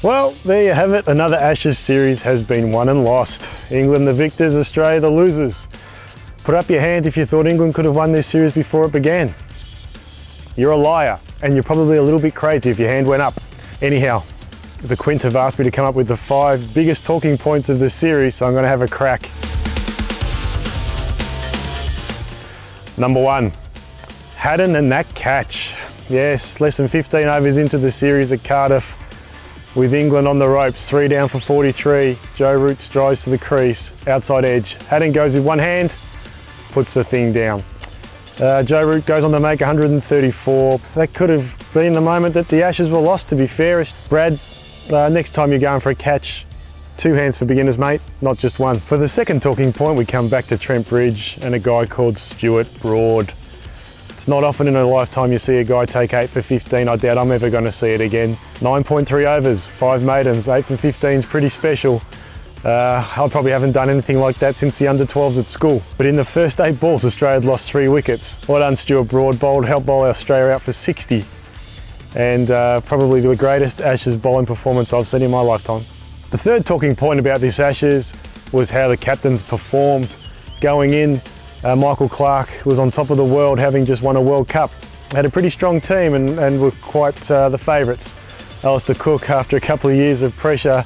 Well, there you have it. Another Ashes series has been won and lost. England the victors, Australia the losers. Put up your hand if you thought England could have won this series before it began. You're a liar, and you're probably a little bit crazy if your hand went up. Anyhow, the Quint have asked me to come up with the 5 biggest talking points of this series, so I'm going to have a crack. Number 1, Haddin and that catch. Yes, less than 15 overs into the series at Cardiff, with England on the ropes, 3 down for 43. Joe Root strides to the crease, outside edge. Haddin goes with one hand, puts the thing down. Joe Root goes on to make 134. That could have been the moment that the Ashes were lost, to be fair. Brad, next time you're going for a catch, 2 hands for beginners, mate, not just 1. For the second talking point, we come back to Trent Bridge and a guy called Stuart Broad. It's not often in a lifetime you see a guy take 8 for 15. I doubt I'm ever going to see it again. 9.3 overs, 5 maidens, 8 for 15 is pretty special. I probably haven't done anything like that since the under-12s at school. But in the first 8 balls, Australia had lost 3 wickets. Well done, Stuart Broad. Helped bowl Australia out for 60. And probably the greatest Ashes bowling performance I've seen in my lifetime. The third talking point about this Ashes was how the captains performed. Going in, Michael Clarke was on top of the world, having just won a World Cup. Had a pretty strong team and were quite the favourites. Alistair Cook, after a couple of years of pressure,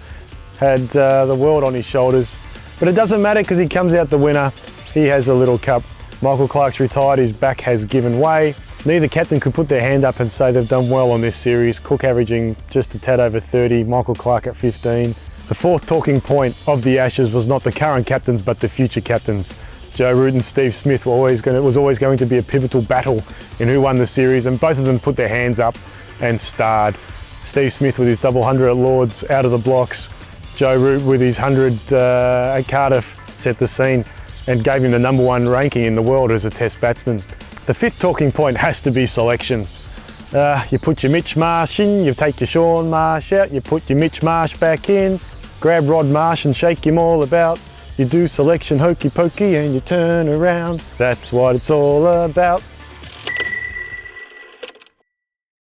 had the world on his shoulders. But it doesn't matter because he comes out the winner. He has a little cup. Michael Clarke's retired, his back has given way. Neither captain could put their hand up and say they've done well on this series. Cook averaging just a tad over 30, Michael Clarke at 15. The fourth talking point of the Ashes was not the current captains but the future captains. Joe Root and Steve Smith was always going to be a pivotal battle in who won the series, and both of them put their hands up and starred. Steve Smith with his double 100 at Lords out of the blocks. Joe Root with his 100 at Cardiff set the scene and gave him the #1 ranking in the world as a test batsman. The fifth talking point has to be selection. You put your Mitch Marsh in, you take your Sean Marsh out, you put your Mitch Marsh back in, grab Rod Marsh and shake him all about. You do selection hokey pokey and you turn around. That's what it's all about.